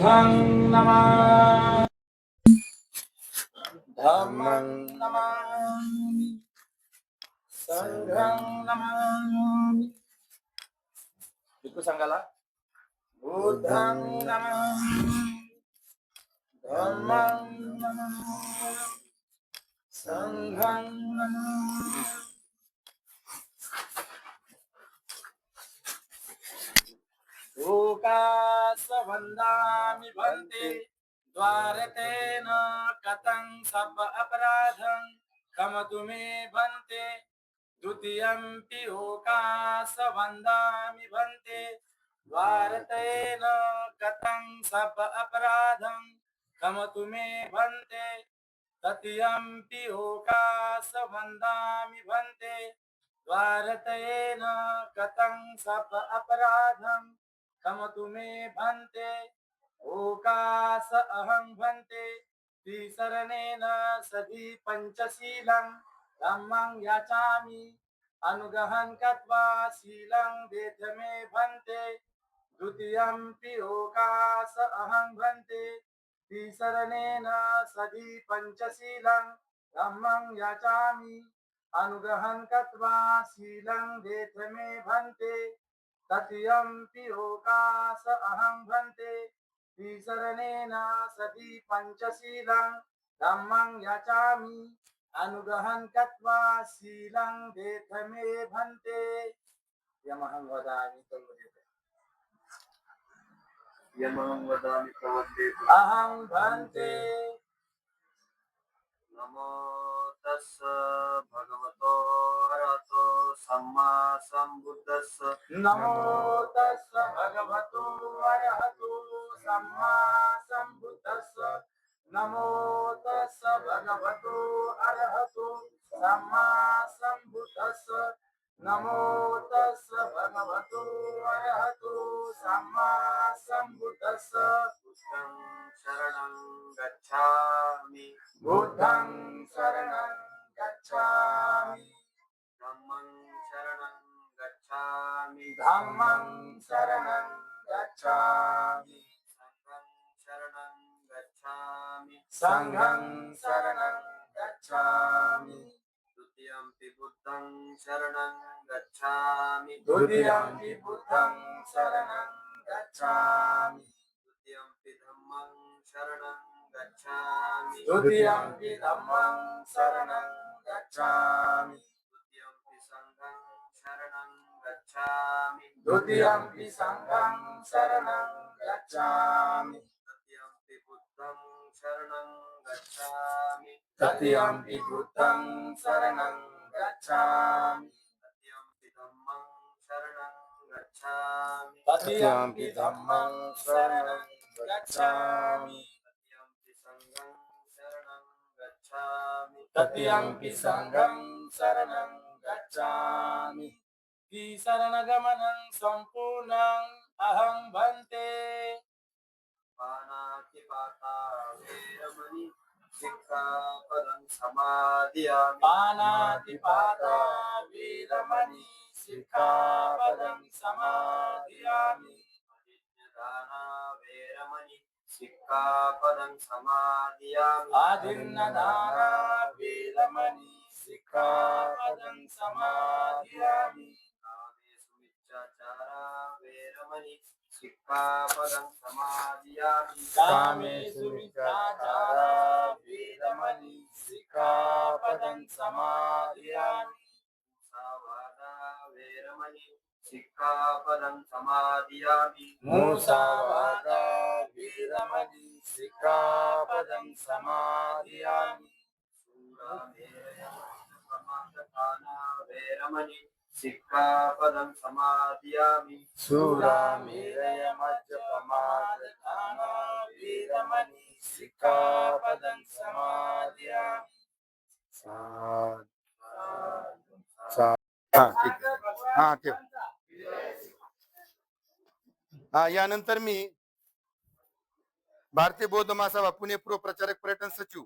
बुद्धं नमामि धम्मं नमामि संघं नमामि भिक्खू संघाला बुद्धं नमामि धम्मं नमामि संघं नमामि लोकास वन्दामि भन्ते द्वारतेन कथं सब अपराधं क्षमतु मे भन्ते द्वितीयंपि लोकास वन्दामि भन्ते द्वारतेन कथं सब अपराधं क्षमतु मे भन्ते तृतीयंपि लोकास वन्दामि भन्ते द्वारतेन कथं सब अपराधं क्षमतु मे भन्ते ओकास अहं भन्ते त्रिशरणेन सधि पंचशीलं धम्मं याचामि अनुगहं कृत्वा शीलं वेद मे भन्ते द्वितीयंपि ओकास अहं भन्ते त्रिशरणेन सधि पंचशीलं धम्मं याचामि अनुगहं कृत्वा शीलं वेद मे भन्ते तृतीयंपि लोकास अहं भन्ते त्रिशरणेन सधि पंचशीलं धम्मं याचामि अनुगहं कृत्वा शीलं वेद मे भन्ते यमहं वदामि अहं भन्ते नमो तस्स भगवतो अरहतो सम्मा सम्बुद्धस्स नमो तस्स भगवतो अरहतो सम्मा सम्बुद्धस्स नमो तस्स भगवतो अरहतो सम्मा सम्बुद्धस्स नमो तस्स भगवतो अरहतो सम्मा सम्बुद्धस्स बुद्धं शरणं गच्छामि बुद्धं शरणं गच्छामि धम्मं शरणं गच्छामि धम्मं शरणं गच्छामि संघं शरणं गच्छामि संघं शरणं गच्छामि द्वितीयंपि बुद्धं शरणं गच्छामि द्वितीयंपि बुद्धं शरणं गच्छामि द्वितीयंपि धम्मं शरणं गच्छामि द्वितीयंपि धम्मं शरणं गच्छामि द्वितीयंपि संघं शरणं गच्छामि द्वितीयंपि संघं शरणं गच्छामि तृतीयंपि बुद्धं शरणं गच्छामि तृतीयंपि बुद्धं शरणं गच्छामि तृतीयंपि धम्मं शरणं गच्छामि तृतीयंपि धम्मं शरणं गच्छामि तृतीयंपि संघं शरणं गच्छामि तृतीयंपि संघं शरणं गच्छामि शरणगमनं सम्पूर्णं अहं भन्ते पानातिपाता वेरमणि सिक्खापदं समादियामि पानातिपाता वीरमणि सिक्खापदं समादियामि अदिन्यदाना वेरमणि सिक्खापदं समादियामि आदिन्नदाना वीरमणि सिक्खापदं समादियामि कामेषु मिथ्याचारा वेरमणि सिक्खापदं समादियामि कामेषु मिथ्याचारा वीरमणि सिक्खापदं समादियामि मुसावादा वेरमणि सिक्खापदं समादियामि मूसावादा वीरमणि सिक्खापदं समादियामि सूरामेरयमादपाना वेरमणि सिक्खापदं समादियामि शूरामेरयमज्जपमादधाना वीरमणि सिक्खापदं समादियामि हा ठेव. हा यानंतर मी भारतीय बौद्ध महासभा पुणे पूर्व प्रचारक पर्यटन सचिव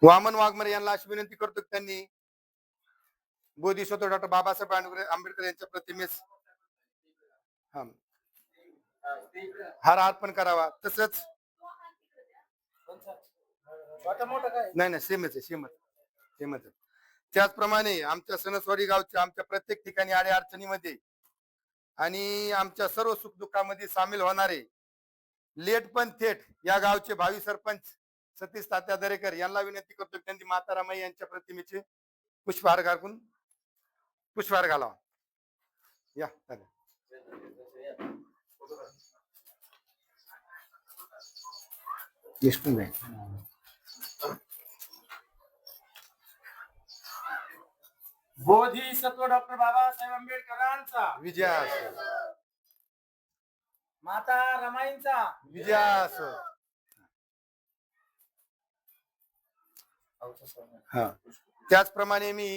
वामन वाघमारे यांना अशी विनंती करतो की त्यांनी बोधिसत्व डॉक्टर बाबासाहेब आंबेडकर यांच्या प्रतिमेस हा हार अर्पण करावा. तसंच नाही नाही सेमच आहे सेमच आहे. त्याचप्रमाणे आमच्या सणसवाडी गावच्या आमच्या प्रत्येक ठिकाणी आडे अडचणीमध्ये आणि आमच्या सर्व सुखदुःखामध्ये सामील होणारे लेट पण थेट या गावचे भावी सरपंच सतीश तात्या दरेकर यांना विनंती करतो की त्यांनी माता रमाई यांच्या प्रतिमेचे पुष्पहार घालावा. या बोधिसत्व डॉक्टर बाबासाहेब आंबेडकरांचा विजय असो. माता रमाईंचा विजय असो. हा त्याचप्रमाणे मी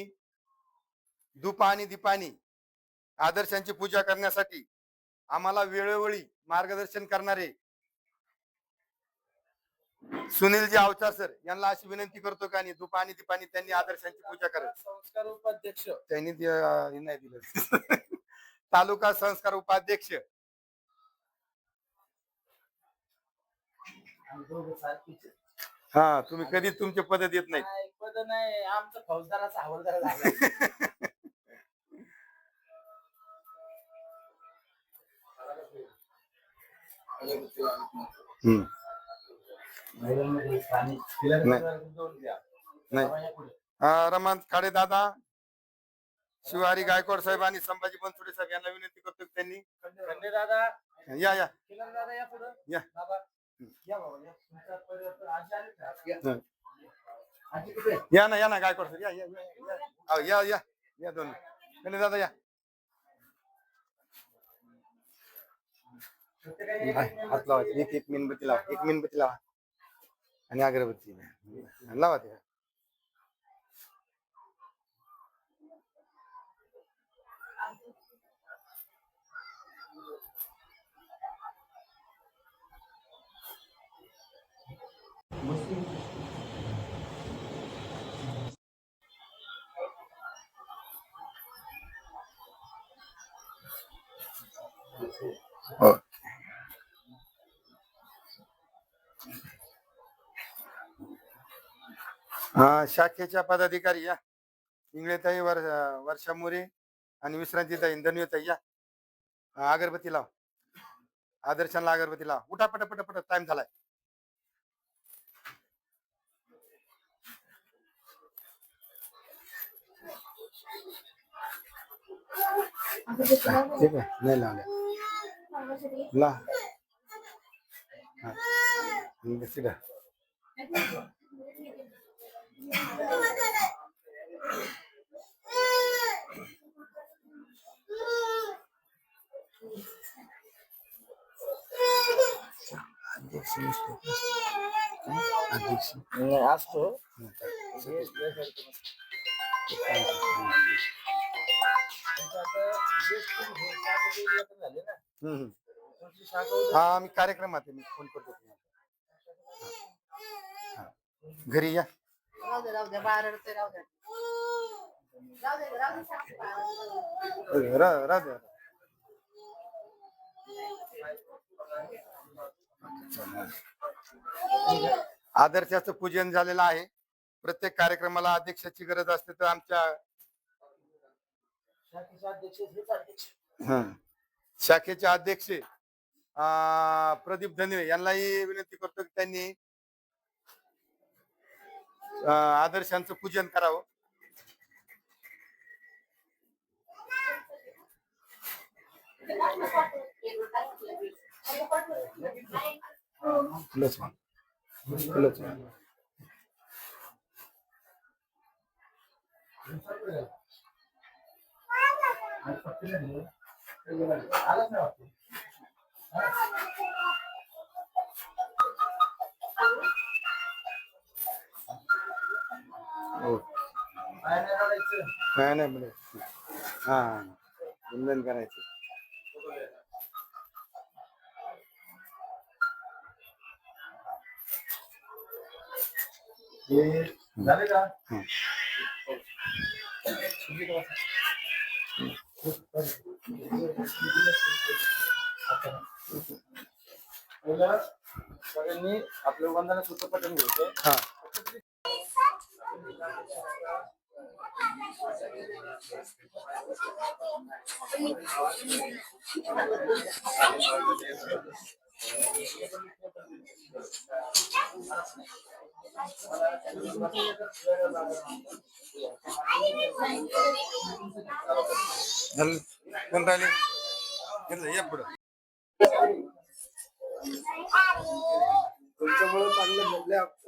धूप आणि दीपानी आदर्शांची पूजा करण्यासाठी आम्हाला वेळोवेळी मार्गदर्शन करणारे सुनीलजी अवचार सर यांना अशी विनंती करतो का धूप आणि दीपानी त्यांनी आदर्शांची पूजा करायची. संस्कार उपाध्यक्ष त्यांनी नाही दिलं. तालुका संस्कार उपाध्यक्ष हा तुम्ही कधी तुमचे पद देत नाही. पद नाही आमचं फौजदाराचा हवालदार झाला. रमण खाडे दादा, शिवारी गायकवाड साहेब आणि संभाजी बनसोडे साहेब यांना विनंती करतो की त्यांनी खंडे दादा या या दादा या पुढे या या ना गायकवाड सर या दोन खंडे दादा या. हात लावा एक मेणबत्ती लावा आणि अगरबत्ती लावा ते. शाखेच्या पदाधिकारी या इंगळेताई वर्षा मोरे आणि विश्रांतीताई धन्यताई या. अगरबत्ती लाव आदर्शांना अगरबत्ती लाव. उठा पट टाइम झालाय. ठीक आहे नाही लावले ला अध्यक्ष असतो हा मी कार्यक्रमात मी फोन करतो घरी या. राहू द्या. आदर्शाचं पूजन झालेलं आहे. प्रत्येक कार्यक्रमाला अध्यक्षाची गरज असते तर आमच्या शाखेचे अध्यक्ष प्रदीप धनवे यांनाही विनंती करतो की त्यांनी आदर्शांचं पूजन करावं. नाही हा वंदन करायचं. झाले का? सगळ्यांनी आपल्या वंदना सूत्र पठण घ्यायचे. हा कोण राहिले ये पुढं. तुमच्यामुळे चांगलं घडले आमचं.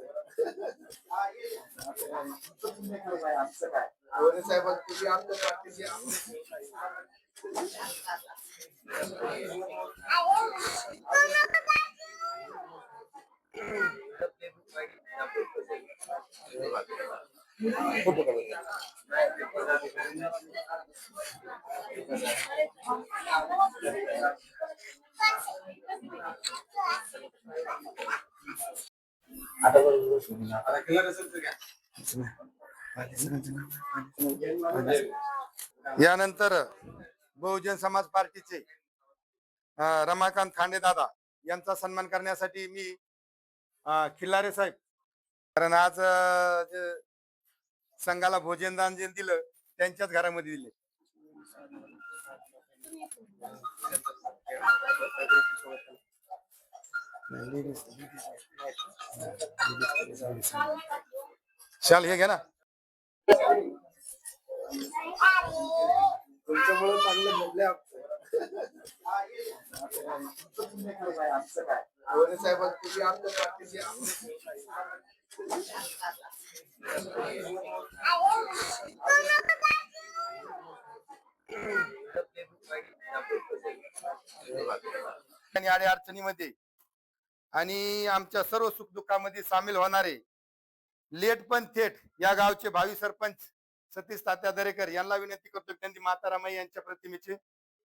गोरे साहेब तुम्ही आमच्या पाठीशी यानंतर बहुजन समाज पार्टीचे रमाकांत खांडे दादा यांचा सन्मान करण्यासाठी मी खिल्लारे साहेब, कारण आज जे संघाला भोजन दान जे दिलं त्यांच्याच घरामध्ये दिले. शाल हे घ्या ना. तुमच्यामुळे चांगलं घडले आमचं. गोरे साहेब तुम्ही आमच्या पाठीशी आणि आडे अडचणीमध्ये आणि आमच्या सर्व सुखदुःखामध्ये सामील होणारे लेट पण थेट या गावचे भावी सरपंच सतीश तात्या दरेकर यांना विनंती करतो, त्यांनी माता रमाई यांच्या प्रतिमेचे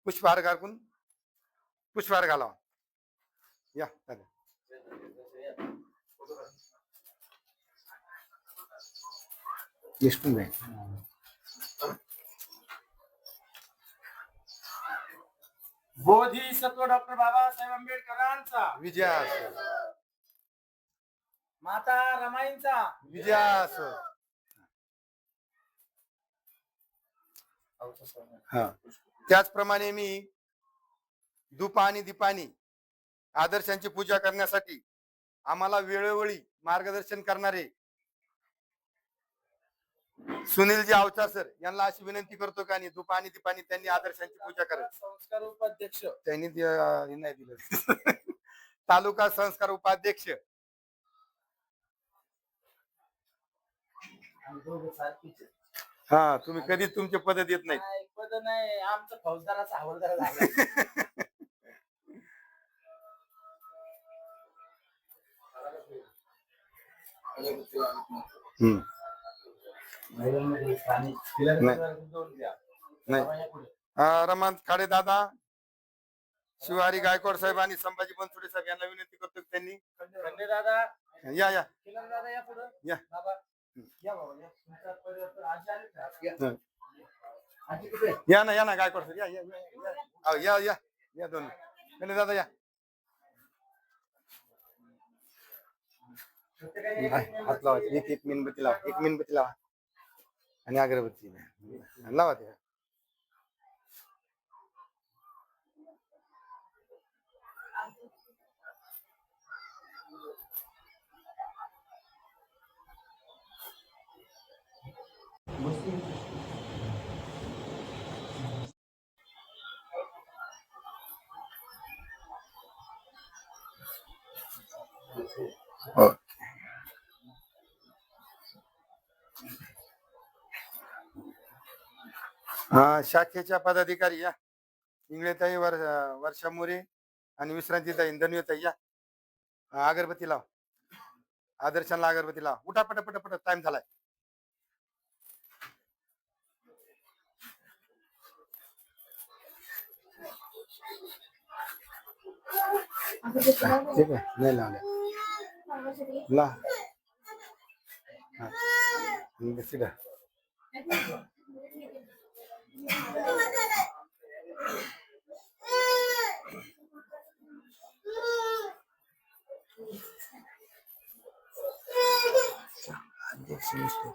पुष्पहार घालावा. या बोधिसत्व डॉक्टर बाबासाहेब आंबेडकरांचा, विजय असो, माता रमाईंचा विजय असो. हा त्याचप्रमाणे मी धूप आणि दीपानी आदर्शांची पूजा करण्यासाठी आम्हाला वेळोवेळी मार्गदर्शन करणारे सुनीलजी अवचार सर यांना अशी विनंती करतो का नाही धूप आणि दीपानी त्यांनी आदर्शांची पूजा करायची. संस्कार उपाध्यक्ष त्यांनी नाही दिलं. तालुका संस्कार उपाध्यक्ष हा तुम्ही कधीच तुमचे पद देत नाही. पद नाही, आमचं फौजदाराचा हवालदार झाला. रमाकांत खाडे दादा, शिवारी गायकवाड साहेब आणि संभाजी बनसोडे साहेब यांना विनंती करतो की त्यांनी खंडे दादा या या दादा या पुढे या बाबा या बाबा या ना गायकवाड सर या दोन खंडे दादा या. हात लावा, एक मेणबत्ती लावा आणि अगरबत्ती लावा ते. शाखेच्या पदाधिकारी या इंगळेताई वर्षा मोरे आणि विश्रांतीताई धन्यताई या. अगरबत्ती लाव, आदर्शांना अगरबत्ती लाव. उठा पट टाइम झालाय. ठीक आहे नाही लावल्या ला अध्यक्ष नसतो.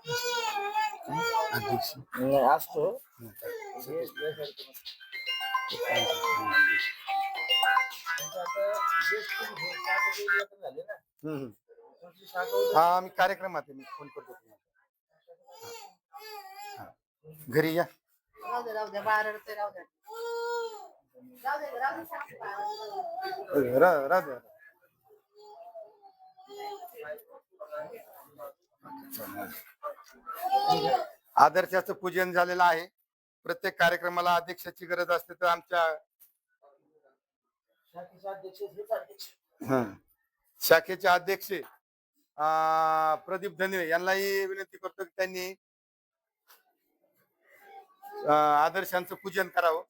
अध्यक्ष नाही, असतो झाले ना तुमची शाखा उद्या- हा आम्ही कार्यक्रमात आहे, मी फोन करतो तुम्हाला. हा. घरी या. राहू द्या बाहेर ते राहू द्या राहू द्या. आदर्शाचं पूजन झालेलं आहे. प्रत्येक कार्यक्रमाला अध्यक्षाची गरज असते, तर आमच्या शाखेचे अध्यक्ष हेच अध्यक्ष. शाखेचे अध्यक्ष प्रदीप धनवे यांनाही विनंती करतो की त्यांनी आदर्शांचं पूजन करावं.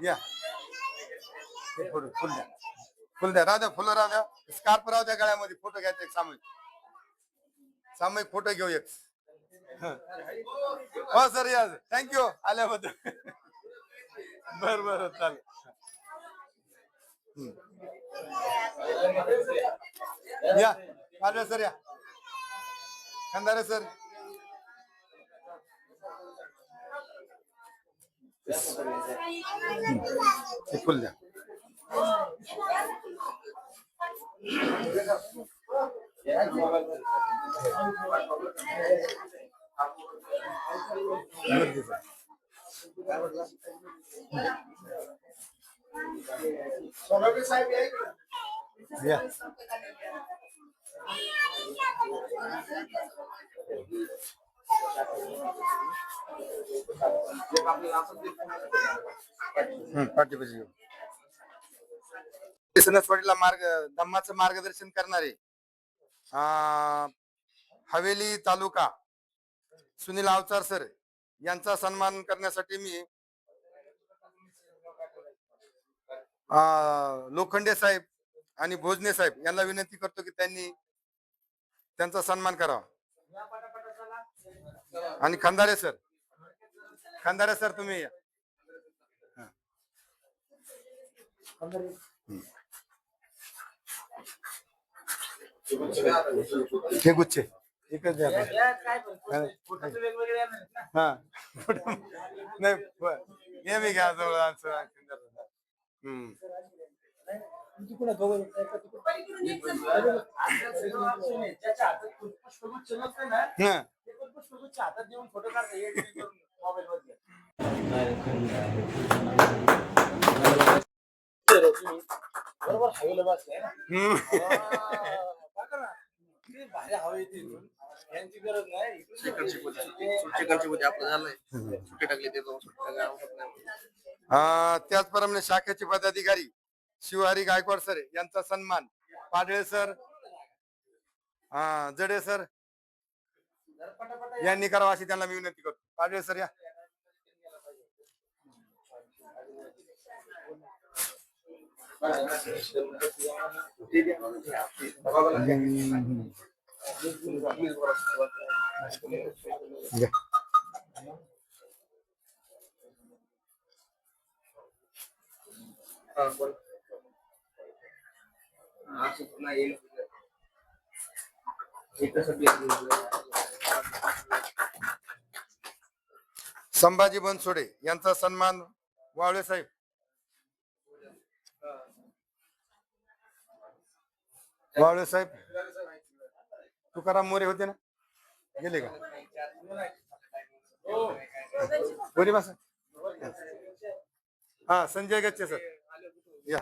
या फुल द्या, फुल द्या, राहू द्या, फुलं राहू द्या, स्कार्फ राहू द्या गळ्यामध्ये. फोटो घ्यायचा एक सामूहिक फोटो घेऊ एक. हो सर, या थँक्यू आल्याबद्दल. बर चालेल. या पाडवे सर, या खंदारे सर. फुल द्या. साहेब या इकडे. या. पाठीपाशी घेऊ. सणसवाडीला धम्माचं मार्गदर्शन करणारे हवेली तालुका सुनील अवचार सर यांचा सन्मान करण्यासाठी मी लोखंडे साहेब आणि भोजने साहेब यांना विनंती करतो की त्यांनी त्यांचा सन्मान करावा. आणि खंदारे सर तुम्ही या. हे गुच्छे एकच द्या. या, काय पण फोटो तर वेगवेगळे येणार आहेत ना. हा नाही हे मी घ्या जवळ. ज्याच्या हातात पुष्पगुच्छ नसते ना, ते पण पुष्पगुच्छ हातात देऊन फोटो काढता येईल मोबाईल मध्ये. बरोबर हवेला बसलाय ना. बघा ना, किती भारी हवा येते इथून. यांची गरज नाही. त्याचप्रमाणे शाखेचे पदाधिकारी शिवहरी गायकवाड सर यांचा सन्मान पाडळे सर, जडे सर यांनी करावा अशी त्यांना मी विनंती करतो. पाडळे सर या. संभाजी बनसोडे यांचा सन्मान वावळे साहेब. वावळे साहेब. तुकाराम मोरे होते ना, गेले का? बोली बस. हा संजय गच्चे सर या.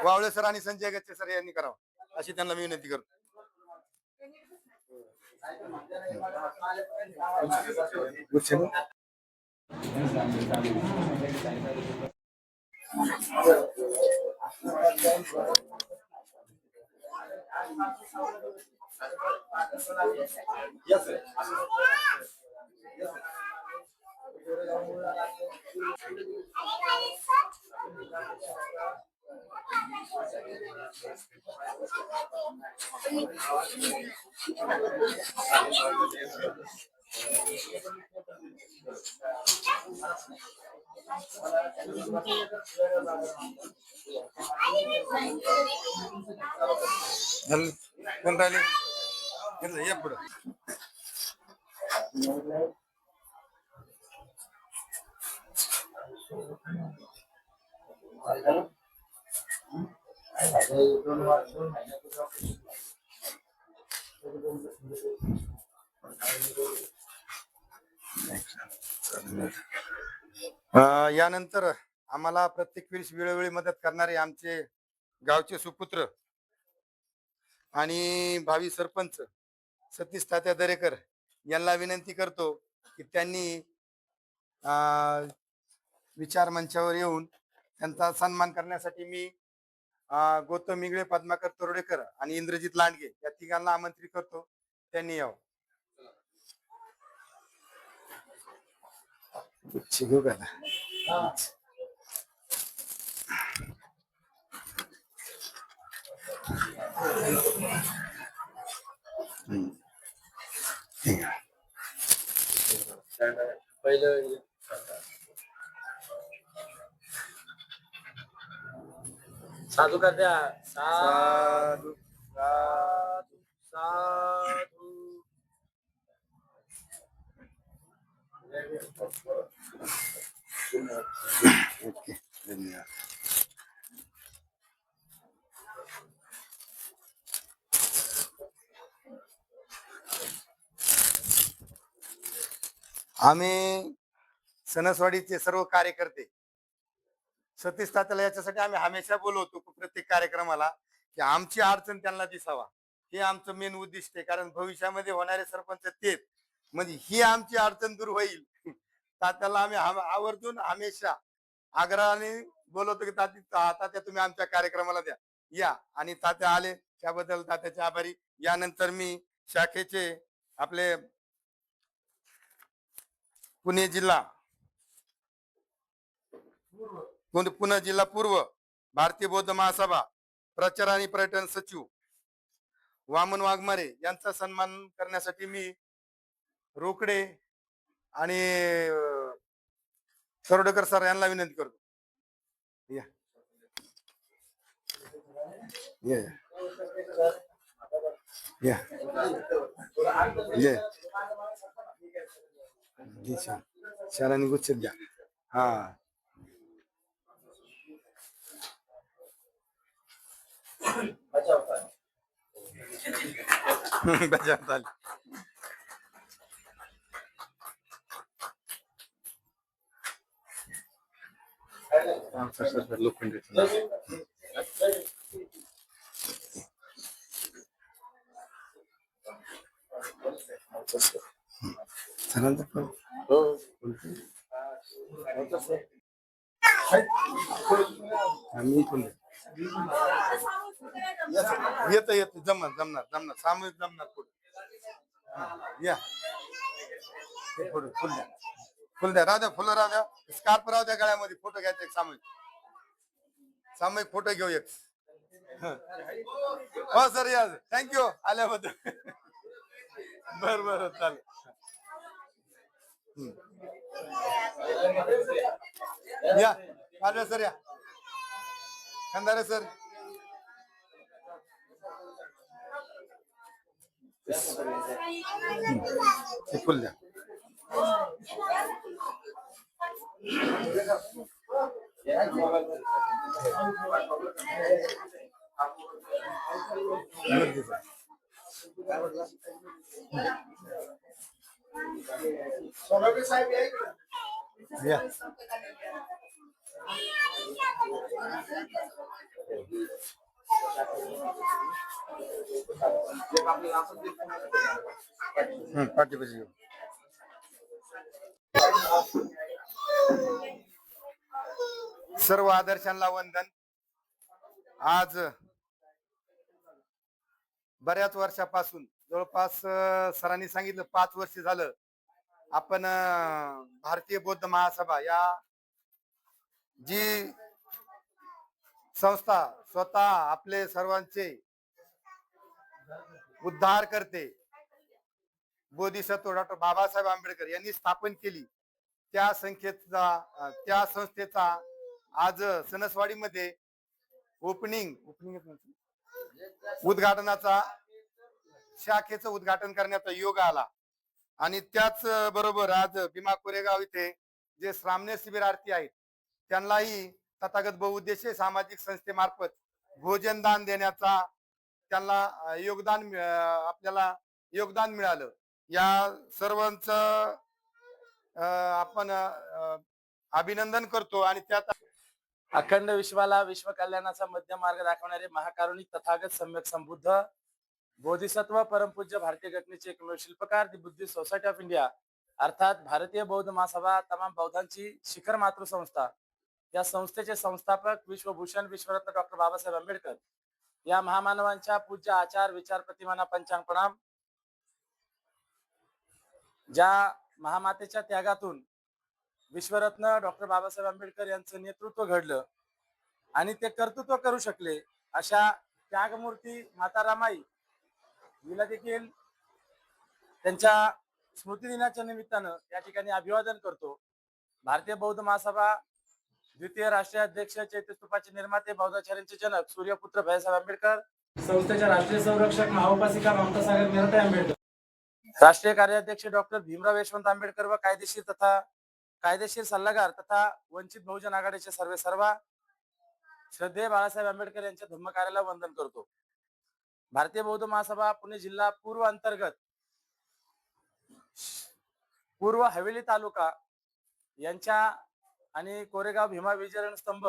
वावळे सर आणि संजय गच्चे सर यांनी करावं अशी त्यांना मी विनंती करतो. झालं? कोण राहिले घेतलं, या पुढं. यानंतर आम्हाला प्रत्येक वेळोवेळी मदत करणारे आमचे गावचे सुपुत्र आणि भावी सरपंच सतीश तात्या दरेकर यांना विनंती करतो की त्यांनी विचार मंचावर येऊन त्यांचा सन्मान करण्यासाठी मी गौतम मिगळे, पद्माकर तरोडेकर आणि इंद्रजित लांडगे या तिघांना आमंत्रित करतो, त्यांनी यावं. शिकू का पहिलं साधू कर द्या. साधू साधू साधू. ओके, धन्यवाद. आम्ही सणसवाडीचे सर्व कार्यकर्ते सतीश तात्याला याच्यासाठी आम्ही हमेशा बोलवतो प्रत्येक कार्यक्रमाला की आमची अडचण त्यांना दिसावा, हे आमचं मेन उद्दिष्ट आहे. कारण भविष्यामध्ये होणारे सरपंच तेच, म्हणजे ही आमची अडचण दूर होईल. तात्याला आम्ही आवर्जून हमेशा आग्रहाने बोलवतो की तात्या तुम्ही आमच्या कार्यक्रमाला द्या या, आणि तात्या आले त्याबद्दल तात्याचे आभारी. यानंतर मी शाखेचे आपले पुणे जिल्हा पूर्व भारतीय बौद्ध महासभा प्रचार आणि पर्यटन सचिव वामन वाघमारे यांचा सन्मान करण्यासाठी मी रोकडे आणि तरोडेकर सर यांना विनंती करतो. या या या शाळांनी गुच्छ द्या. हा बजावत आली. लोखंड येत येत जमणार सामूहिक जमणार पुढे या. फुल द्या राहू द्या, फुलं राहू द्या, स्कार्फ राहू द्या गळ्यामध्ये. फोटो घ्यायचा एक सामूहिक फोटो घेऊ एक. हो सर या, थँक्यू आल्याबद्दल. बर चालेल. या आल्या सर, या खंदारे सर. फुल द्या. साहेब या पाठी पाहिजे. सर्व आदर्शांना वंदन. आज बऱ्याच वर्षापासून जवळपास सरांनी सांगितलं 5 वर्ष झालं आपण भारतीय बौद्ध महासभा या जी संस्था स्वतः आपले सर्वांचे उद्धार करते बोधिसत्व डॉक्टर बाबासाहेब आंबेडकर यांनी स्थापन केली त्या संस्थेचा आज सणसवाडीमध्ये उद्घाटनाचा शाखेचं उद्घाटन करण्याचा योग आला. आणि त्याच बरोबर आज भीमा कोरेगाव इथे जे श्रामणे शिबिरार्थी आहेत त्यांनाही तथागत बहुउद्देशीय सामाजिक संस्थेमार्फत भोजन दान देण्याचा त्यांना आपल्याला योगदान मिळालं. या सर्वांचं आपण अभिनंदन करतो. आणि त्यात अखंड विश्वाला विश्व कल्याणाचा मध्य मार्ग दाखवणारे महाकारुणिक तथागत सम्यक संबुद्ध बोधिसत्व परमपूज्य भारतीय घटनेचे एकमेव शिल्पकार दी बुद्धिस्ट सोसायटी ऑफ इंडिया अर्थात भारतीय बौद्ध महासभा तमाम बौद्धांची शिखर मातृसंस्था या संस्थेचे संस्थापक विश्वभूषण विश्वरत्न डॉक्टर बाबासाहेब आंबेडकर या महामानवांच्या पूज्य आचार विचार प्रतिमांना पंचांग प्रणाम. ज्या महामातेच्या त्यागातून विश्वरत्न डॉक्टर बाबासाहेब आंबेडकर यांचं नेतृत्व घडलं आणि ते कर्तृत्व करू शकले अशा त्यागमूर्ती माता रामाई हिला देखील त्यांच्या स्मृती दिनाच्या निमित्तानं या ठिकाणी अभिवादन करतो. भारतीय बौद्ध महासभा द्वितीय राष्ट्रीय अध्यक्ष चैत्यस्तूपाचे निर्माते बौद्धाचार्यांचे जनक सूर्यपुत्र भैयासाहेब आंबेडकर, संस्थेच्या राष्ट्रीय संरक्षक महाउपासिका ममता सागर मीराताई आंबेडकर, राष्ट्रीय कार्याध्यक्ष डॉक्टर भीमराव यशवंत आंबेडकर व कायदेशीर सल्लागार तथा वंचित बहुजन आघाडीचे सर्वेसर्वा श्रद्धेय बाळासाहेब आंबेडकर यांच्या धम्म कार्याला वंदन करतो. भारतीय बौद्ध महासभा पुणे जिल्हा पूर्व अंतर्गत पूर्व हवेली तालुका यांच्या आणि कोरेगाव भीमा विजयरण स्तंभ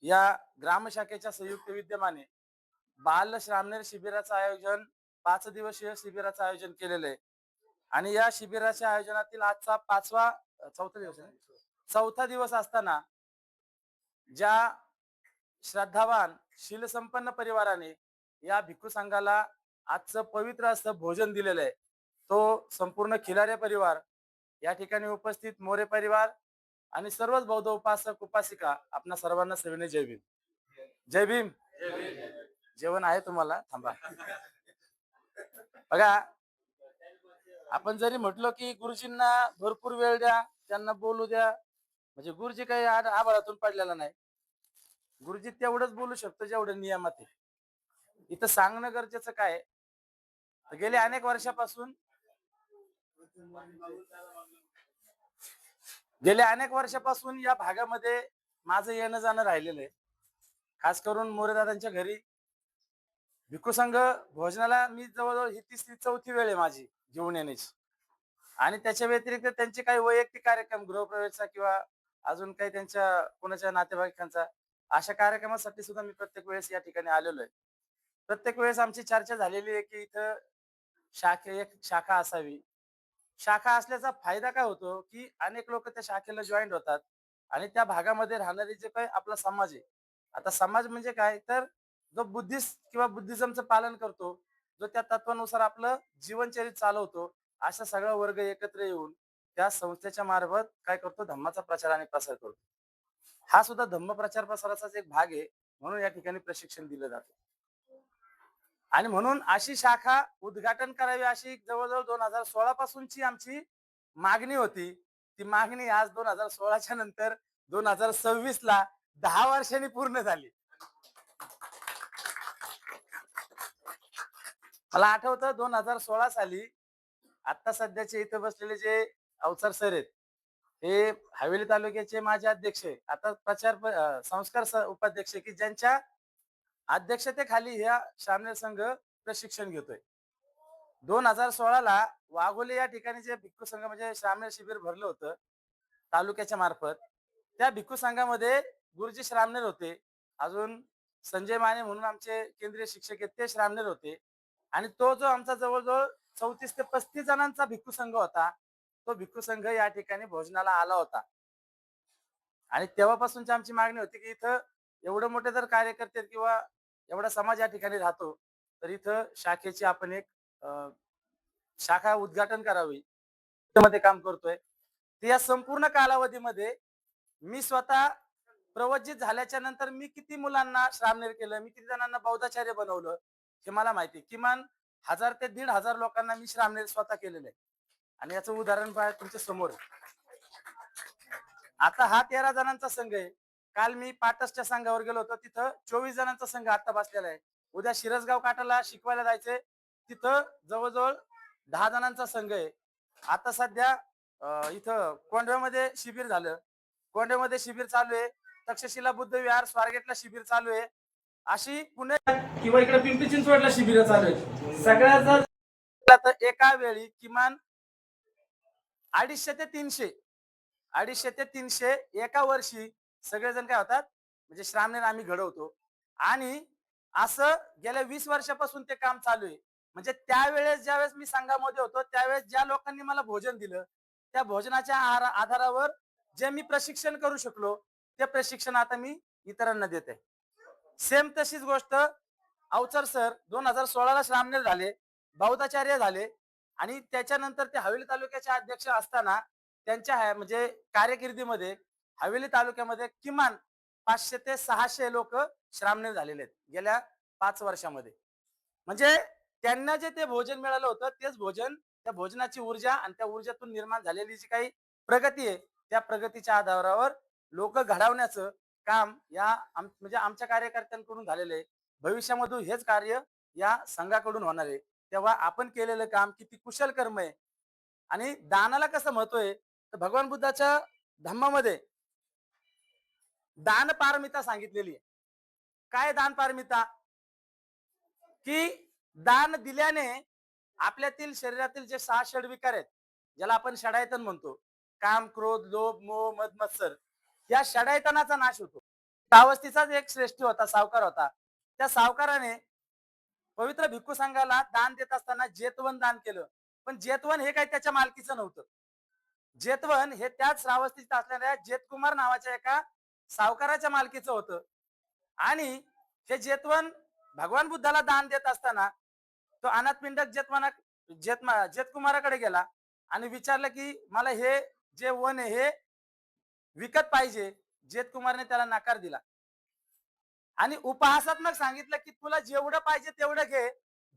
या ग्राम शाखेच्या संयुक्त विद्यमाने बाल श्रामणेर शिबिराचं आयोजन 5 दिवसीय शिबिराचं आयोजन केलेलं आहे. आणि या शिबिराच्या आयोजनातील आजचा चौथा दिवस असताना ज्या श्रद्धावान शीलसंपन्न परिवाराने या भिक्खू संघाला आजचं पवित्र असं भोजन दिलेलं आहे तो संपूर्ण खिलारे परिवार, या ठिकाणी उपस्थित मोरे परिवार आणि सर्वच बौद्ध उपासक उपासिका आपणा सर्वांना सविनय जय भीम. जय भीम. जेवण आहे तुम्हाला, थांबा. बघा, आपण जरी म्हटलो की गुरुजींना भरपूर वेळ द्या, त्यांना बोलू द्या, म्हणजे गुरुजी काही आभाळातून पडलेला नाही. गुरुजी तेवढंच बोलू शकतो जेवढं नियमात आहे. इथं सांगणं गरजेचं काय, गेले अनेक वर्षापासून या भागामध्ये माझं येणं जाणं राहिलेलं आहे. खास करून मोरेदादांच्या घरी भिक्खू संघ भोजनाला मी जवळजवळ ही 3री-4थी वेळ आहे माझी घेऊन येण्याची. आणि त्याच्या व्यतिरिक्त त्यांचे काही वैयक्तिक कार्यक्रम, गृहप्रवेशचा किंवा अजून काही त्यांच्या कोणाच्या नातेवाईकांचा, अशा कार्यक्रमासाठी सुद्धा मी प्रत्येक वेळेस या ठिकाणी आलेलो आहे. प्रत्येक वेळेस आमची चर्चा झालेली आहे की इथं एक शाखा असावी. शाखा असल्याचा फायदा काय होतो की अनेक लोक त्या शाखेला जॉईंट होतात आणि त्या भागामध्ये राहणारे जे काही आपला समाज आहे, आता समाज म्हणजे काय तर जो बुद्धिस्ट किंवा बुद्धिझमचं पालन करतो, जो त्या तत्वानुसार आपलं जीवनचरित्र चालवतो, अशा सगळा वर्ग एकत्र येऊन त्या संस्थेच्या मार्फत काय करतो, धम्माचा प्रचार आणि प्रसार करतो. हा सुद्धा धम्म प्रचार प्रसाराचाच एक भाग आहे, म्हणून या ठिकाणी प्रशिक्षण दिलं जातं. आणि म्हणून अशी शाखा उद्घाटन करावी अशी जवळजवळ 2016 पासूनची आमची मागणी होती. ती मागणी आज 2016च्या नंतर 2026ला 10 वर्षांनी पूर्ण झाली. मला आठवतं 2016 साली आता सध्याचे इथं बसलेले जे अवसर सर आहेत, हे हवेली तालुक्याचे माझे अध्यक्ष आहे, आता संस्कार उपाध्यक्ष, की ज्यांच्या अध्यक्षतेखाली ह्या श्रामणेर संघ प्रशिक्षण घेतोय. 2016ला वाघोली या ठिकाणी जे भिक्खू संघ म्हणजे श्रामणेर शिबिर भरलं होतं तालुक्याच्या मार्फत, त्या भिक्खू संघामध्ये गुरुजी श्रामणेर होते, अजून संजय माने म्हणून आमचे केंद्रीय शिक्षक आहेत ते श्रामणेर होते. आणि तो जो आमचा जवळजवळ 34 ते 35 जणांचा भिक्खू संघ होता, तो भिक्खू संघ या ठिकाणी भोजनाला आला होता. आणि तेव्हापासूनची आमची मागणी होती की इथं एवढं मोठे जर कार्यकर्ते आहेत किंवा एवढा समाज या ठिकाणी राहतो, तर इथं शाखेची आपण एक शाखा उद्घाटन करावी. मध्ये काम करतोय. तर या संपूर्ण कालावधीमध्ये मी स्वतः प्रवचित झाल्याच्या नंतर मी किती मुलांना श्रामनेर केलं, मी किती जणांना बौद्धाचार्य बनवलं, हे मला माहिती आहे. किमान 1000 ते 1500 लोकांना मी श्रामनेर स्वतः केलेलं आहे. आणि याचं उदाहरण पहा तुमच्या समोर आहे. आता हा 13 जणांचा संघ आहे. काल मी पाटसच्या संघावर गेलो होतो, तिथं 24 जणांचा संघ आता बसलेला आहे. उद्या शिरसगाव काठाला शिकवायला जायचंय, तिथं जवळजवळ 10 जणांचा संघ आहे. आता सध्या इथं कोंढव्यामध्ये शिबिर झालं, कोंढव्यामध्ये शिबिर चालू आहे, तक्षशिला बुद्ध विहार स्वारगेटला शिबिर चालू आहे, अशी पुणे किंवा इकडे पिंपरी चिंचवडला शिबिर चालू आहे. सगळ्याचा तर एका वेळी किमान 250 ते 300 एका वर्षी सगळेजण काय होतात, म्हणजे श्रामनेर आम्ही घडवतो. आणि असं गेल्या 20 वर्षापासून ते काम चालू आहे. म्हणजे त्यावेळेस ज्यावेळेस मी संघामध्ये होतो, त्यावेळेस ज्या लोकांनी मला भोजन दिलं, त्या भोजनाच्या आधारावर जे मी प्रशिक्षण करू शकलो, ते प्रशिक्षण आता मी इतरांना देते. सेम तशीच गोष्ट अवचर सर 2016ला श्रामनेर झाले, बौद्धाचार्य झाले, आणि त्याच्यानंतर ते हवेली तालुक्याचे अध्यक्ष असताना त्यांच्या म्हणजे कारकिर्दीमध्ये हवेली तालुक्यामध्ये किमान 500 ते 600 लोक श्रामनेर झालेले आहेत गेल्या 5 वर्षामध्ये. म्हणजे त्यांना जे ते भोजन मिळालं होतं, तेच भोजन, त्या भोजनाची ऊर्जा आणि त्या ऊर्जेतून निर्माण झालेली जी काही प्रगती आहे, त्या प्रगतीच्या आधारावर लोक घडवण्याचं काम या म्हणजे आमच्या कार्यकर्त्यांकडून झालेलं आहे. भविष्यामध्ये हेच कार्य या संघाकडून होणार आहे. तेव्हा आपण केलेलं काम किती कुशल कर्म आहे. आणि दानाला कसं महत्व आहे, तर भगवान बुद्धाच्या धम्मामध्ये दान पारमिता सांगितलेली आहे. काय दान पारमिता? की दान दिल्याने आपल्यातील शरीरातील जे 6 षडविकार आहेत, ज्याला आपण षडायतन म्हणतो, काम, क्रोध, लोभ, मोह, मद, मत्सर, या षडायतनाचा नाश होतो. श्रावस्तीचाच एक श्रेष्ठी होता, सावकार होता. त्या सावकाराने पवित्र भिक्खू संघाला दान देत असताना जेतवन दान केलं. पण जेतवन हे काही त्याच्या मालकीचं नव्हतं. जेतवन हे त्याच श्रावस्तीत असणाऱ्या जेतकुमार नावाच्या एका सावकाराच्या मालकीचं होतं. आणि हे जेतवन भगवान बुद्धाला दान देत असताना तो अनाथपिंडक जेतकुमाराकडे गेला आणि विचारलं की मला हे जे वन आहे हे विकत पाहिजे. जेतकुमारने त्याला नकार दिला आणि उपहासात्मक सांगितलं की तुला जेवढं पाहिजे तेवढं घे,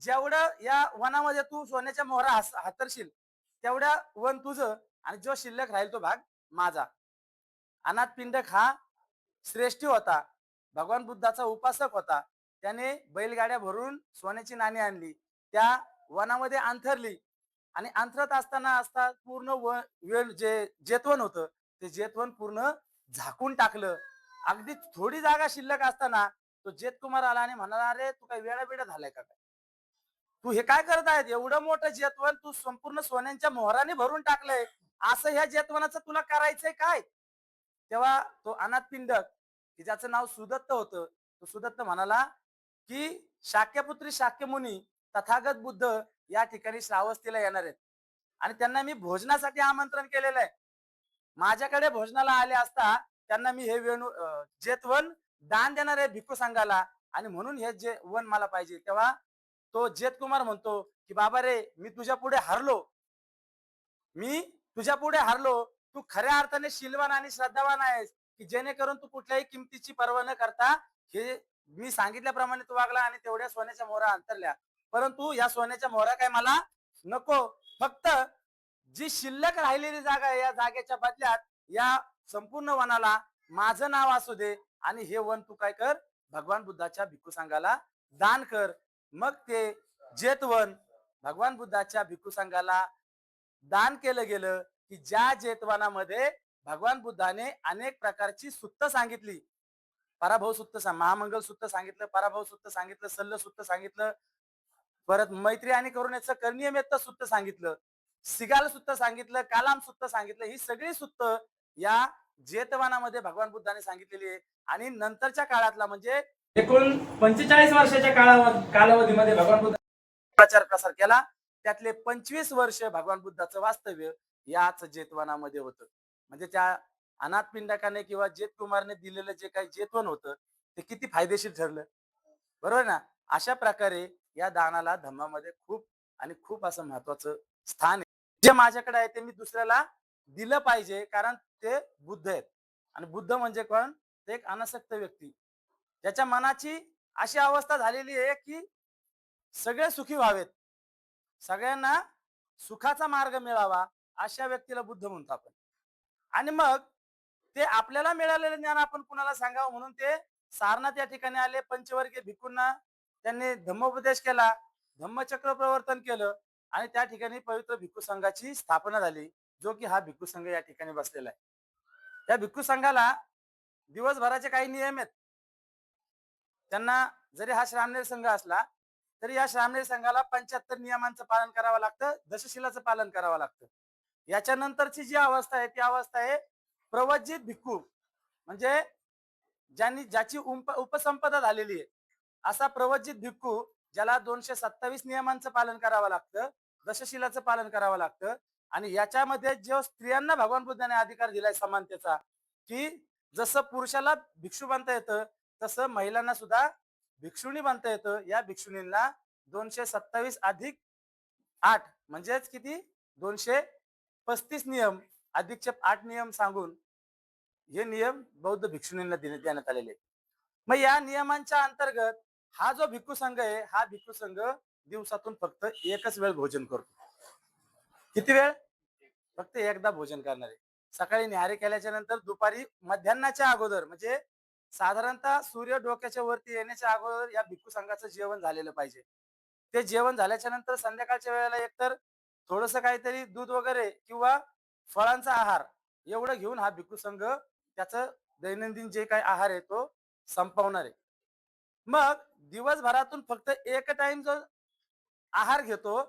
जेवढं या वनामध्ये तू सोन्याच्या मोहरा हातरशील तेवढ्या वन तुझं, आणि जो शिल्लक राहील तो भाग माझा. अनाथपिंडक हा श्रेष्ठी होता, भगवान बुद्धाचा उपासक होता. त्याने बैलगाड्या भरून सोन्याची नाणी आणली, त्या वनामध्ये अंथरली, आणि अंथरत असता पूर्ण वेळ जे जेतवन होतं ते जेतवन पूर्ण झाकून टाकलं. अगदी थोडी जागा शिल्लक असताना तो जेतकुमार आला आणि म्हणाला, अरे तू काय वेळा बेडा झालाय का काय, तू हे काय करत आहे, एवढं मोठं जेतवन तू संपूर्ण सोन्यांच्या मोहराने भरून टाकलंय, असं ह्या जेतवनाचं तुला करायचंय काय? तेव्हा तो अनाथपिंडक, की ज्याचं नाव सुदत्त होतं, तो सुदत्त म्हणाला की शाक्यपुत्री शाक्यमुनी तथागत बुद्ध या ठिकाणी श्रावस्तीला येणार आहेत आणि त्यांना मी भोजनासाठी आमंत्रण केलेलं आहे. माझ्याकडे भोजनाला आले असता त्यांना मी हे जेतवन दान देणार आहे भिक्खू संघाला, आणि म्हणून हे जे वन मला पाहिजे. तेव्हा तो जेतकुमार म्हणतो की बाबा रे, मी तुझ्या पुढे हारलो, तू खऱ्या अर्थाने शीलवान आणि श्रद्धावान आहेस, की जेणेकरून तू कुठल्याही किमतीची पर्वा न करता हे मी सांगितल्याप्रमाणे तू वागला आणि तेवढ्या सोन्याच्या मोहरा अंतरल्या. परंतु या सोन्याच्या मोहरा काय मला नको, फक्त जी शिल्लक राहिलेली जागा आहे या जागेच्या बदल्यात या संपूर्ण वनाला माझं नाव असू दे, आणि हे वन तू काय कर, भगवान बुद्धाच्या भिक्खू संघाला दान कर. मग ते जेतवन भगवान बुद्धाच्या भिक्खू संघाला दान केलं गेलं, की ज्या जेतवनामध्ये भगवान बुद्धाने अनेक प्रकारची सुत्त सांगितली. पराभव सुत्त, महामंगल सुत्त सांगितलं, पराभव सुत्त सांगितलं, सल्ल सुत्त सांगितलं, परत मैत्री आणि करुणेचं कर्णियमेत्त सुत्त सांगितलं, सिगाल सुत्त सांगितलं, कालाम सुत्त सांगितलं. ही सगळी सुत्त या जेतवनामध्ये भगवान बुद्धाने सांगितलेली आहे. आणि नंतरच्या काळातला म्हणजे एकूण 45 वर्षाच्या कालावधीमध्ये भगवान बुद्ध प्रचार प्रसार केला. त्यातले 25 वर्ष भगवान बुद्धाचं वास्तव्य याच जेतवनामध्ये होतं. म्हणजे त्या अनाथ पिंडकाने किंवा जेत कुमारने दिलेलं जे काही जेतवण होतं ते किती फायदेशीर ठरलं, बरोबर ना? अशा प्रकारे या दानाला धम्मामध्ये खूप आणि खूप असं महत्वाचं स्थान आहे. जे माझ्याकडे आहे ते मी दुसऱ्याला दिलं पाहिजे, कारण ते बुद्ध आहेत. आणि बुद्ध म्हणजे कोण? ते एक अनासक्त व्यक्ती, ज्याच्या मनाची अशी अवस्था झालेली आहे की सगळे सुखी व्हावेत, सगळ्यांना सुखाचा मार्ग मिळावा, अशा व्यक्तीला बुद्ध म्हणतो आपण. आणि मग ते आपल्याला मिळालेलं ज्ञान आपण कुणाला सांगावं म्हणून ते सारनाथ या ठिकाणी आले. पंचवर्गीय भिक्खूंना त्यांनी धम्मोपदेश केला, धम्मचक्र प्रवर्तन केलं आणि त्या ठिकाणी पवित्र भिक्खू संघाची स्थापना झाली, जो की हा भिक्खू संघ या ठिकाणी बसलेला आहे. त्या भिक्खू संघाला दिवसभराचे काही नियम आहेत. त्यांना जरी हा श्रामणेर संघ असला तरी या श्रामणेर संघाला 75 नियमांचं पालन करावं लागतं, दशशिलाचं पालन करावं लागतं. याच्यानंतरची जी अवस्था आहे ती अवस्था आहे प्रवज्जित भिक्खू, म्हणजे ज्याची उपसंपदा झालेली आहे, असा प्रवज्जित भिक्खू, ज्याला 227 नियमांचं पालन करावं लागतं, दशशिलाचं पालन करावं लागतं. आणि याच्यामध्ये जो स्त्रियांना भगवान बुद्धाने अधिकार दिलाय समानतेचा, की जसं पुरुषाला भिक्षू बनता येतं तसं महिलांना सुद्धा भिक्षुणी बनता येतं. या भिक्षुणींना 227 अधिक 8 म्हणजेच किती, 235 नियम अधिकचे 8 नियम सांगून हे नियम बौद्ध भिक्षुणींना देण्यात आलेले आहेत. मग या नियमांच्या अंतर्गत हा जो भिक्खू संघ आहे, हा भिक्खू संघ दिवसातून फक्त एकच वेळ भोजन करतो. किती वेळ? फक्त एकदा भोजन करणार आहे. सकाळी न्याहारी केल्याच्या नंतर दुपारी मध्यान्नाच्या अगोदर, म्हणजे साधारणतः सूर्य डोक्याच्या वरती येण्याच्या अगोदर या भिक्खू संघाचं जेवण झालेलं पाहिजे. ते जेवण झाल्याच्या नंतर संध्याकाळच्या वेळेला एकतर थोडस काहीतरी दूध वगैरे किंवा फळांचा आहार एवढं घेऊन हा भिक्खू संघ त्याचं दैनंदिन जे काही आहार आहे तो संपवणार आहे. मग दिवसभरातून फक्त एक टाइम जो आहार घेतो,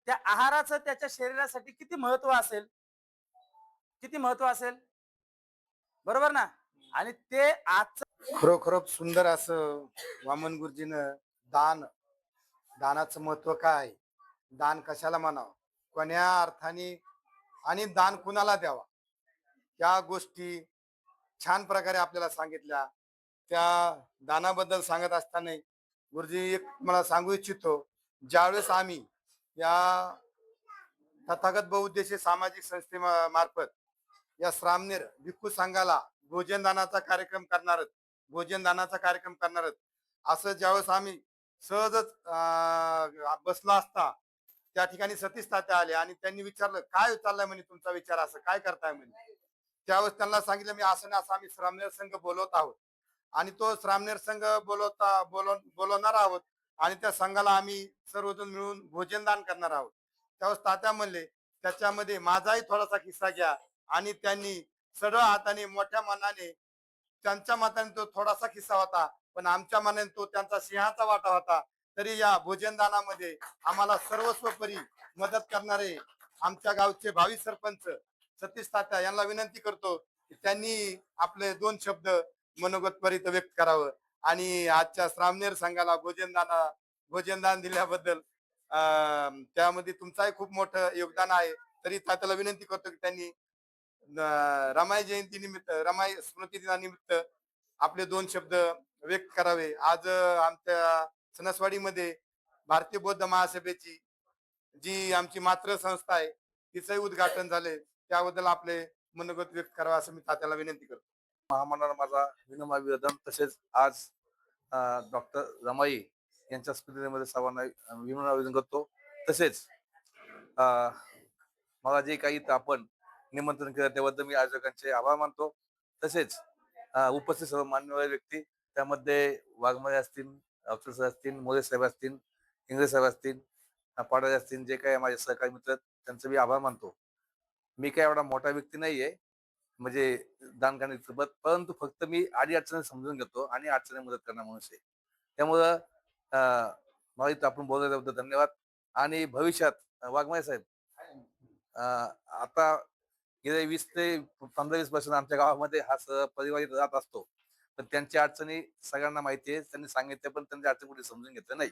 त्या आहाराचं त्याच्या शरीरासाठी किती महत्व असेल, किती महत्व असेल, बरोबर ना? आणि ते आज खरोखर सुंदर असं वामन गुरुजीनं दानाचं महत्व काय, दान कशाला म्हणावं, कोण्या अर्थाने आणि दान कुणाला द्यावा, या गोष्टी छान प्रकारे आपल्याला सांगितल्या. त्या दानाबद्दल सांगत असताना गुरुजी एक मला सांगू इच्छितो, ज्यावेळेस आम्ही या तथागत बहुउद्देशीय सामाजिक संस्थेमार्फत या श्रामनेर भिक्खू संघाला भोजनदानाचा कार्यक्रम करणार असं ज्यावेळेस आम्ही सहजच बसला असता, त्या ठिकाणी सतीश तात्या आले आणि त्यांनी विचारलं, काय चाललंय म्हणे तुमचा विचार, असं काय करताय म्हणे. त्यावेळेस त्यांना सांगितलं, मी असं ना असं आम्ही श्रामनेर संघ बोलवत आहोत आणि तो श्रामनेर संघ बोलवणार आहोत आणि त्या संघाला आम्ही सर्वजण मिळून भोजनदान करणार आहोत. त्यावेळेस तात्या म्हणले, त्याच्यामध्ये माझाही थोडासा किस्सा घ्या. आणि त्यांनी सरळ हाताने मोठ्या मनाने, त्यांच्या मताने तो थोडासा किस्सा होता, पण आमच्या मनाने तो त्यांचा सिंहाचा वाटा होता. तरी या भोजनदानामध्ये आम्हाला सर्वस्वपरी मदत करणारे आमच्या गावचे भावी सरपंच सतीश तात्या यांना विनंती करतो की त्यांनी आपले 2 शब्द मनोगत परित व्यक्त करावं आणि आजच्या श्रामनेर संघाला भोजनदान दिल्याबद्दल त्यामध्ये तुमचाही खूप मोठं योगदान आहे. तरी तात्याला विनंती करतो की त्यांनी रमाई जयंती निमित्त, रमाई स्मृती दिनानिमित्त आपले 2 शब्द व्यक्त करावे. आज आमच्या सणसवाडीमध्ये भारतीय बौद्ध महासभेची जी आमची मात्र संस्था आहे तिचंही उद्घाटन झाले, त्याबद्दल आपले मनोगत व्यक्त करावं असं मी तात्याला विनंती करतो. महामंडळाला माझा विनम्र अभिवादन. तसेच आज डॉक्टर रमाई यांच्या स्मृतीमध्ये सर्वांना विनम्र अभिवादन करतो. तसेच मला जे काही आपण निमंत्रण केलं त्याबद्दल मी आयोजकांचे आभार मानतो. तसेच उपस्थित सर्व मान्यवर व्यक्ती, त्यामध्ये वाघमारे असतील, अफसर साहेब असतील, मोरे साहेब असतील, इंग्रज साहेब असतील, पाडाळे असतील, जे काही माझे सहकारी मित्र त्यांचा मी आभार मानतो. मी काय एवढा मोठा व्यक्ती नाहीये म्हणजे दान करण्यासोबत, परंतु फक्त मी आडी अडचणी समजून घेतो आणि अडचणी मदत करणार माणूस आहे. त्यामुळं मला इथं आपण बोलल्याबद्दल धन्यवाद. आणि भविष्यात वाघमारे साहेब आता गेले 20 ते 15-20 वर्ष आमच्या गावामध्ये हा परिवार राहत असतो, पण त्यांच्या अडचणी सगळ्यांना माहिती आहे. त्यांनी सांगितलं पण त्यांच्या अडचणी कुठे समजून घेतलं नाही.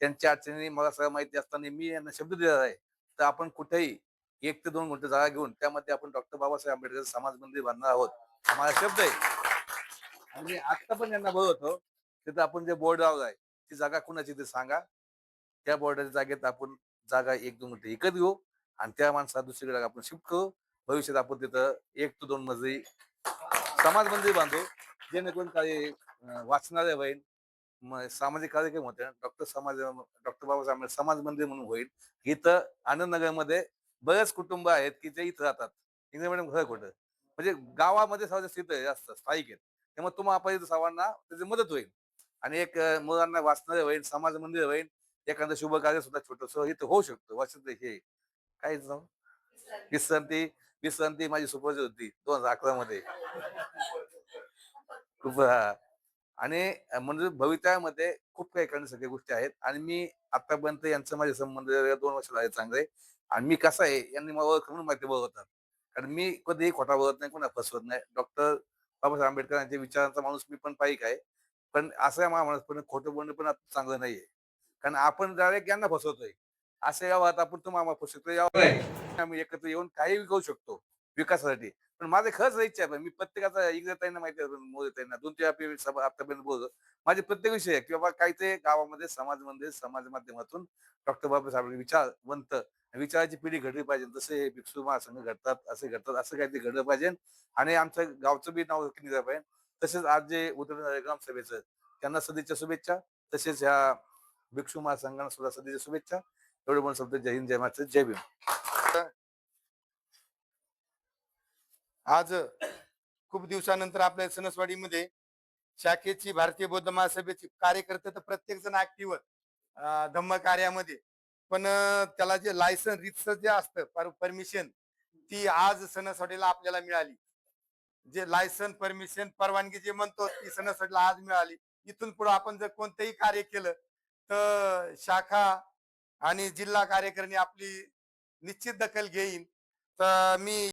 त्यांच्या अडचणी मला सगळं माहिती असताना मी यांना शब्द दिलेला आहे, तर आपण कुठेही 1 ते 2 गुंठे जागा घेऊन त्यामध्ये आपण डॉक्टर बाबासाहेब आंबेडकर समाज मंदिर बांधणार आहोत. हा माझा शब्द आहे. आणि मी आता पण यांना बोलवतो, तिथं आपण जे बोर्ड लावलाय ती जागा कुणाची ते सांगा. त्या बोर्डाच्या जागेत आपण जागा 1-2 गुंठे विकत घेऊ आणि त्या माणसाला दुसरीकडे आपण शिफ्ट करू. भविष्यात आपण तिथं 1 ते 2 मजली समाज मंदिर बांधू, जेणेकरून काही वाचणारे होईल, सामाजिक कार्यक्रम होते. डॉक्टर बाबासाहेब आंबेडकर समाज मंदिर म्हणून होईल. इथं आनंदनगरमध्ये बरेच कुटुंब आहेत की ते इथं राहतात. इंग्रजी मॅडम खरं खोटं म्हणजे गावामध्ये सर्वांच्या स्थित जास्त स्थायिक आहेत. त्यामुळे तुम्हाला पाहिजे सर्वांना त्याची मदत होईल आणि एक मुलांना वाचणारे होईल, समाज मंदिर होईल, एखादं शुभ कार्य सुद्धा छोटस इथं होऊ शकतो. वर्षात हे काय जाऊ विश्रांती विश्रांती माझी सुपरवायझर होती 2011 मध्ये. खूप आणि म्हणजे भवितव्यामध्ये खूप काही करण्यासारख्या गोष्टी आहेत आणि मी आतापर्यंत यांचं माझे संबंध 2 वर्ष झाले चांगले. आणि मी कसं आहे यांनी मला ओळख म्हणून माहिती बोलवतात, कारण मी कधीही खोटा बोलत नाही, कोणा फसवत नाही. डॉक्टर बाबासाहेब आंबेडकर यांच्या विचारांचा माणूस मी पण पाहिक आहे, पण असं माणूस पण खोटं बोलणं पण चांगलं नाहीये, कारण आपण डायरेक्ट यांना फसवतोय. अशा व्यवहारात आपण तुम्हाला फसवतोय आम्ही एकत्र येऊन काही करू शकतो विकासासाठी. पण माझी खरंच इच्छा आहे, मी प्रत्येकाचा इंग्रजांना माहिती आहे, मोदीताईंना 2-3 सभा आतापर्यंत बोलतो. माझे प्रत्येक विषय आहे की बाबा काही ते गावामध्ये समाज मंदिर समाज माध्यमातून डॉक्टर बाबासाहेब विचारवंत विचाराची पिढी घडली पाहिजे. जसे भिक्षू महासंघ घडतात असे घडतात, असं काहीतरी घडलं पाहिजे आणि आमच्या गावचं बी नाव निघालं पाहिजे. तसेच आज जे उद्घाटन ग्रामसभेचं त्यांना सदिच्छा शुभेच्छा, तसेच ह्या भिक्षू महासंघांना सुद्धा सदिच्छा शुभेच्छा. एवढे पण शब्द. जय हिंद, जय महाराष्ट्र, जय भीम. आज खूप दिवसानंतर आपल्या सणसवाडीमध्ये शाखेची भारतीय बौद्ध महासभेची कार्यकर्ते तर प्रत्येक जण ऍक्टिव्ह धम्म कार्यामध्ये, पण त्याला जे लायसन रितसर जे असतं परमिशन ती आज सणसवाडीला आपल्याला मिळाली. जे लायसन परमिशन परवानगी जे म्हणतो ती सणसवाडीला आज मिळाली. इथून पुढे आपण जर कोणतेही कार्य केलं तर शाखा आणि जिल्हा कार्यकारिणी आपली निश्चित दखल घेईन. तर मी